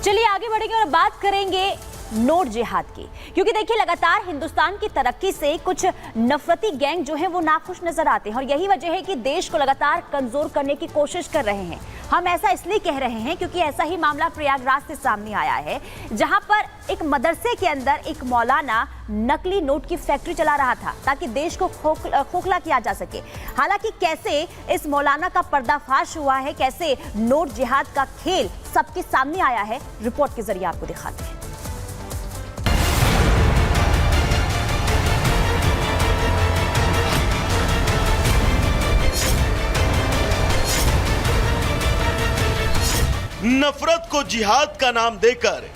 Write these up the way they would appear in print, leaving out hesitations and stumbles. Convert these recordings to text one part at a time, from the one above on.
चलिए आगे बढ़ेंगे और बात करेंगे नोट जिहाद की, क्योंकि देखिए लगातार हिंदुस्तान की तरक्की से कुछ नफरती गैंग जो है वो नाखुश नजर आते हैं और यही वजह है कि देश को लगातार कमजोर करने की कोशिश कर रहे हैं। हम ऐसा इसलिए कह रहे हैं क्योंकि ऐसा ही मामला प्रयागराज से सामने आया है, जहां पर एक मदरसे के अंदर एक मौलाना नकली नोट की फैक्ट्री चला रहा था ताकि देश को खोखला किया जा सके। हालांकि कैसे इस मौलाना का पर्दाफाश हुआ है, कैसे नोट जिहाद का खेल सबके सामने आया है, रिपोर्ट के जरिए आपको दिखाते हैं। नफरत को जिहाद का नाम देकर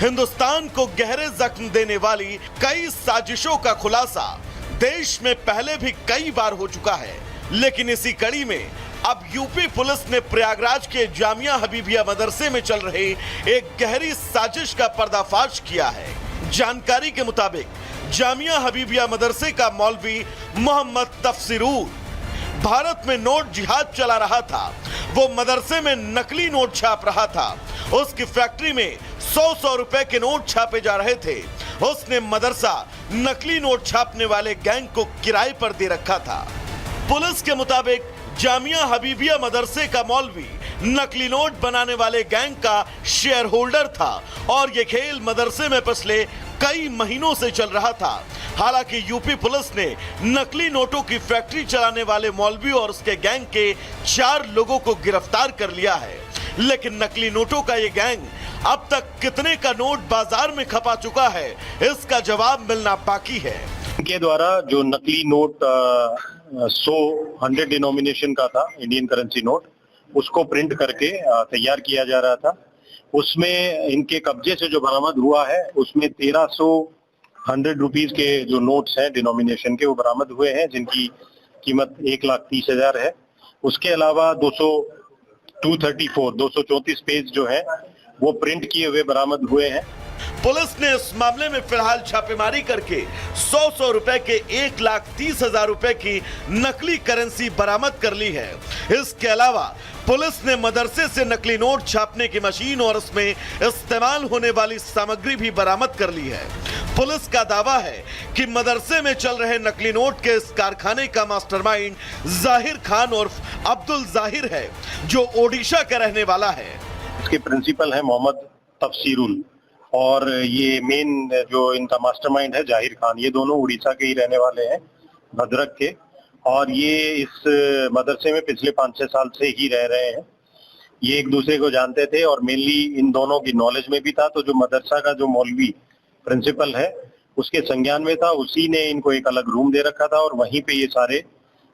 हिंदुस्तान को गहरे जख्म देने वाली कई साजिशों का खुलासा देश में पहले भी कई बार हो चुका है। लेकिन इसी कड़ी में अब यूपी पुलिस ने प्रयागराज के जामिया हबीबिया मदरसे में चल रहे एक गहरी साजिश का पर्दाफाश किया है। जानकारी के मुताबिक जामिया हबीबिया मदरसे का मौलवी मोहम्मद तफसीरुल भारत में नोट जिहाद चला रहा था। वो मदरसे में नकली नोट छाप रहा था। उसकी फैक्ट्री में 100 रुपए के नोट छापे जा रहे थे। उसने मदरसा नकली नोट छापने वाले गैंग को किराए पर दे रखा था। पुलिस के मुताबिक जामिया हबीबिया मदरसे का मौलवी नकली नोट बनाने वाले गैंग का शेयर होल्डर था और ये खेल मदरसे में पिछले कई महीनों से चल रहा था। हालांकि यूपी पुलिस ने नकली नोटों की फैक्ट्री चलाने वाले मौलवी और उसके गैंग के 4 लोगों को गिरफ्तार कर लिया है। लेकिन नकली नोटों का ये गैंग अब तक कितने का नोट बाजार में खपा चुका है, इसका जवाब मिलना बाकी है। इनके द्वारा जो नकली नोट 100 डिनोमिनेशन का था, इंडियन करेंसी नोट, उसको प्रिंट करके तैयार किया जा रहा था। उसमें इनके कब्जे से जो बरामद हुआ है उसमें 1300 रुपीज के जो नोट्स हैं डिनोमिनेशन के, वो बरामद हुए हैं, जिनकी कीमत 1,30,000 है। उसके अलावा 234 पेज जो है वो प्रिंट किए हुए बरामद हुए हैं। पुलिस ने इस मामले में फिलहाल छापेमारी करके 100 रुपए के 1,30,000 रुपए की नकली करेंसी बरामद कर ली है। इसके अलावा पुलिस ने मदरसे से नकली नोट छापने की मशीन और उसमें इस्तेमाल होने वाली सामग्री भी बरामद कर ली है। पुलिस का दावा है कि मदरसे में चल रहे नकली नोट के इस कारखाने का मास्टरमाइंड जाहिर खान उर्फ अब्दुल जाहिर है, जो ओडिशा का रहने वाला है। इसके प्रिंसिपल है मोहम्मद तफसीरुल और ये मेन जो इनका मास्टरमाइंड है जाहिर खान। ये दोनों उड़ीसा के ही रहने वाले हैं, भद्रक के, और ये इस मदरसे में पिछले 5-6 साल से ही रह रहे हैं। ये एक दूसरे को जानते थे और मेनली इन दोनों की नॉलेज में भी था। तो जो मदरसा का जो मौलवी प्रिंसिपल है उसके संज्ञान में था, उसी ने इनको एक अलग रूम दे रखा था और वहीं पे ये सारे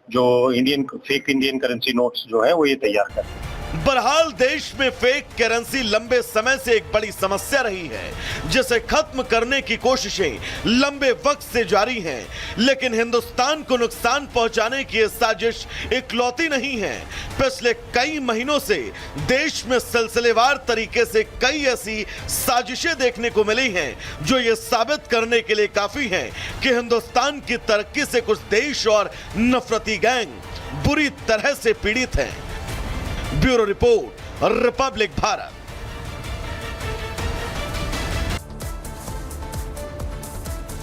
जो फेक इंडियन करेंसी नोट्स जो है वो ये तैयार करते। बहरहाल देश में फेक करेंसी लंबे समय से एक बड़ी समस्या रही है, जिसे खत्म करने की कोशिशें लंबे वक्त से जारी हैं। लेकिन हिंदुस्तान को नुकसान पहुंचाने की ये साजिश इकलौती नहीं है। पिछले कई महीनों से देश में सिलसिलेवार तरीके से कई ऐसी साजिशें देखने को मिली हैं जो ये साबित करने के लिए काफी हैं कि हिंदुस्तान की तरक्की से कुछ देश और नफरती गैंग बुरी तरह से पीड़ित हैं। Bureau report, Republic Bharat.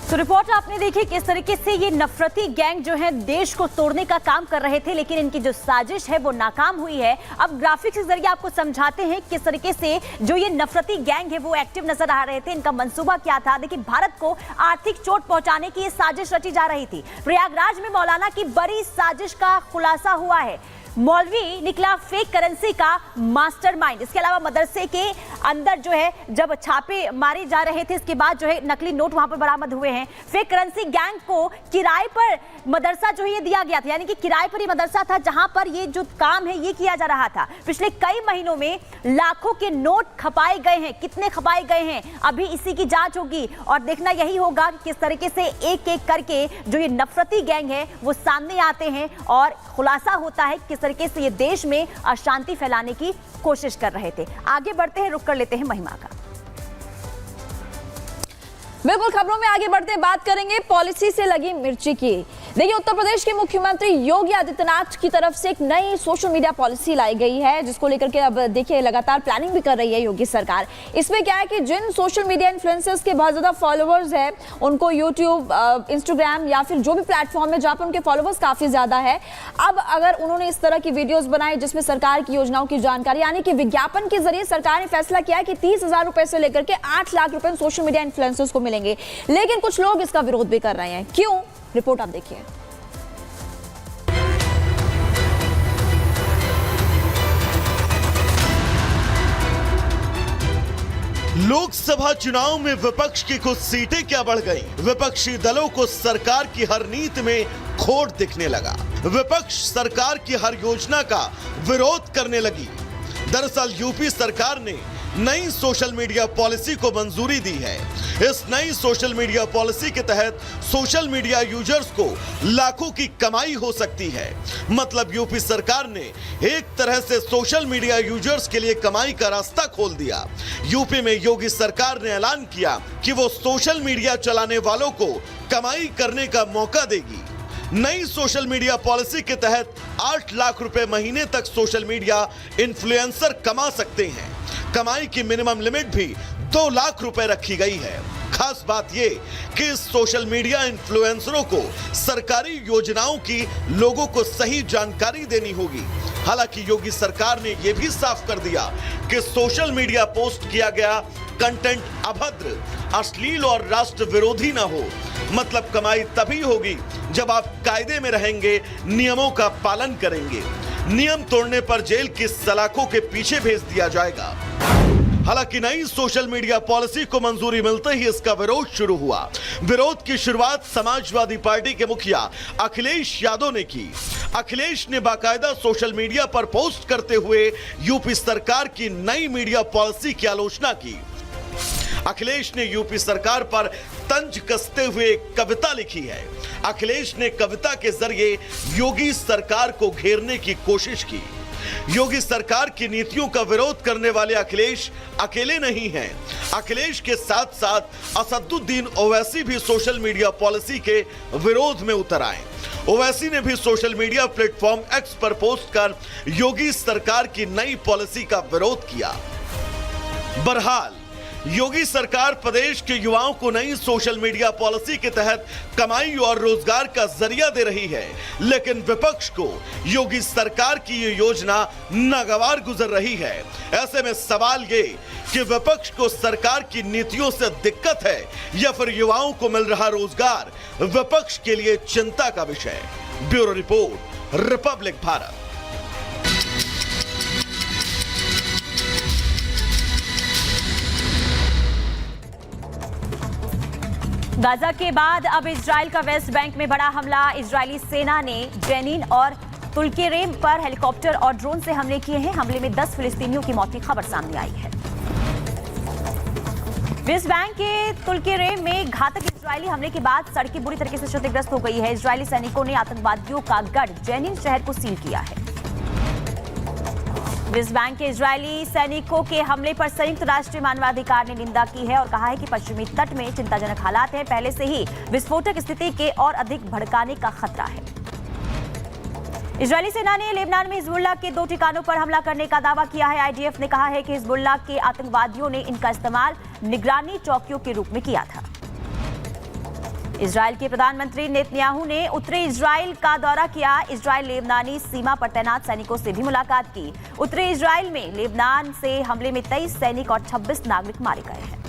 तो रिपोर्ट आपने देखी किस तरीके से ये नफरती गैंग जो है देश को तोड़ने का काम कर रहे थे, लेकिन इनकी जो साजिश है वो नाकाम हुई है। अब ग्राफिक्स के जरिए आपको समझाते हैं किस तरीके से जो ये नफरती गैंग है वो एक्टिव नजर आ रहे थे, इनका मंसूबा क्या था। देखिए, भारत को आर्थिक चोट पहुंचाने की ये साजिश रची जा रही थी। प्रयागराज में मौलाना की बड़ी साजिश का खुलासा हुआ है। मौलवी निकला फेक करेंसी का मास्टरमाइंड। इसके अलावा मदरसे के अंदर जो है जब छापे मारे जा रहे थे, इसके बाद जो है नकली नोट वहां पर बरामद हुए हैं। फेक करेंसी गैंग को किराए पर मदरसा जो है ये दिया गया था, यानी कि किराए पर ही मदरसा था जहां पर ये जो काम है ये किया जा रहा था। पिछले कई महीनों में लाखों के नोट खपाए गए हैं। कितने खपाए गए हैं अभी इसी की जांच होगी और देखना यही होगा कि किस तरीके से एक एक करके जो ये नफरती गैंग है वो सामने आते हैं और खुलासा होता है किस तरीके से ये देश में अशांति फैलाने की कोशिश कर रहे थे। आगे बढ़ते हैं, रुक कर लेते हैं महिमा का। बिल्कुल, खबरों में आगे बढ़ते बात करेंगे पॉलिसी से लगी मिर्ची की। देखिए, उत्तर प्रदेश के मुख्यमंत्री योगी आदित्यनाथ की तरफ से एक नई सोशल मीडिया पॉलिसी लाई गई है, जिसको लेकर के अब देखिए लगातार प्लानिंग भी कर रही है योगी सरकार। इसमें क्या है कि जिन सोशल मीडिया इन्फ्लुएंसर्स के बहुत ज्यादा फॉलोअर्स है, उनको यूट्यूब, इंस्टाग्राम या फिर जो भी प्लेटफॉर्म है जहां पर उनके फॉलोअर्स काफी ज्यादा है, अब अगर उन्होंने इस तरह की वीडियोस बनाई जिसमें सरकार की योजनाओं की जानकारी यानी कि विज्ञापन के जरिए सरकार ने फैसला किया है कि 30,000 रुपए से लेकर के 8 लाख रुपए सोशल मीडिया इन्फ्लुएंसर्स को मिलेंगे। लेकिन कुछ लोग इसका विरोध भी कर रहे हैं। क्यों? रिपोर्ट आप देखिए। लोकसभा चुनाव में विपक्ष की कुछ सीटें क्या बढ़ गईं? विपक्षी दलों को सरकार की हर नीति में खोट दिखने लगा। विपक्ष सरकार की हर योजना का विरोध करने लगी। दरअसल यूपी सरकार ने नई सोशल मीडिया पॉलिसी को मंजूरी दी है। इस नई सोशल मीडिया पॉलिसी के तहत सोशल मीडिया यूजर्स को लाखों की कमाई हो सकती है। मतलब यूपी सरकार ने एक तरह से सोशल मीडिया यूजर्स के लिए कमाई का रास्ता खोल दिया। यूपी में योगी सरकार ने ऐलान किया कि वो सोशल मीडिया चलाने वालों को कमाई करने का मौका देगी। नई सोशल मीडिया पॉलिसी के तहत 8 लाख रुपए महीने तक सोशल मीडिया इन्फ्लुएंसर कमा सकते हैं। कमाई की मिनिमम लिमिट भी 2 लाख रुपए रखी गई है। खास बात यह कि इस सोशल मीडिया इन्फ्लुएंसरों को सरकारी योजनाओं की लोगों को सही जानकारी देनी होगी। हालांकि योगी सरकार ने यह भी साफ कर दिया कि सोशल मीडिया पोस्ट किया गया कंटेंट अभद्र, अश्लील और राष्ट्र विरोधी ना हो। मतलब कमाई तभी होगी जब आप कायदे में रहेंगे, नियमों का पालन करेंगे। नियम तोड़ने पर जेल की सलाखों के पीछे भेज दिया जाएगा। हालांकि नई सोशल मीडिया पॉलिसी को मंजूरी मिलते ही इसका विरोध शुरू हुआ। विरोध की शुरुआत समाजवादी पार्टी के मुखिया अखिलेश यादव ने की। अखिलेश ने बाकायदा सोशल मीडिया पर पोस्ट करते हुए यूपी सरकार की नई मीडिया पॉलिसी की आलोचना की। अखिलेश ने यूपी सरकार पर तंज कसते हुए एक कविता लिखी है। अखिलेश ने कविता के जरिए योगी सरकार को घेरने की कोशिश की। योगी सरकार की नीतियों का विरोध करने वाले अखिलेश अकेले नहीं हैं। अखिलेश के साथ साथ असदुद्दीन ओवैसी भी सोशल मीडिया पॉलिसी के विरोध में उतर आए। ओवैसी ने भी सोशल मीडिया प्लेटफॉर्म एक्स पर पोस्ट कर योगी सरकार की नई पॉलिसी का विरोध किया। बहरहाल योगी सरकार प्रदेश के युवाओं को नई सोशल मीडिया पॉलिसी के तहत कमाई और रोजगार का जरिया दे रही है, लेकिन विपक्ष को योगी सरकार की ये योजना नागवार गुजर रही है। ऐसे में सवाल ये कि विपक्ष को सरकार की नीतियों से दिक्कत है या फिर युवाओं को मिल रहा रोजगार विपक्ष के लिए चिंता का विषय। Bureau report, Republic Bharat. Gaza के बाद अब इजराइल का वेस्ट बैंक में बड़ा हमला। इजरायली सेना ने जेनिन और तुल्केरेम पर हेलीकॉप्टर और ड्रोन से हमले किए हैं। हमले में 10 फिलिस्तीनियों की मौत की खबर सामने आई है। वेस्ट बैंक के तुल्केरेम में घातक इजरायली हमले के बाद सड़कें बुरी तरीके से क्षतिग्रस्त हो गई है। इजरायली सैनिकों ने आतंकवादियों का गढ़ जेनिन शहर को सील किया है। वेस्ट बैंक के इजरायली सैनिकों के हमले पर संयुक्त राष्ट्र मानवाधिकार ने निंदा की है और कहा है कि पश्चिमी तट में चिंताजनक हालात हैं। पहले से ही विस्फोटक स्थिति के और अधिक भड़काने का खतरा है। इजरायली सेना ने लेबनान में हिजबुल्लाह के 2 ठिकानों पर हमला करने का दावा किया है। आईडीएफ ने कहा है कि हिजबुल्लाह के आतंकवादियों ने इनका इस्तेमाल निगरानी चौकियों के रूप में किया था। इजराइल के प्रधानमंत्री नेतन्याहू ने उत्तरी इजराइल का दौरा किया। इजराइल लेबनानी सीमा पर तैनात सैनिकों से भी मुलाकात की। उत्तरी इजराइल में लेबनान से हमले में 23 सैनिक और 26 नागरिक मारे गए हैं।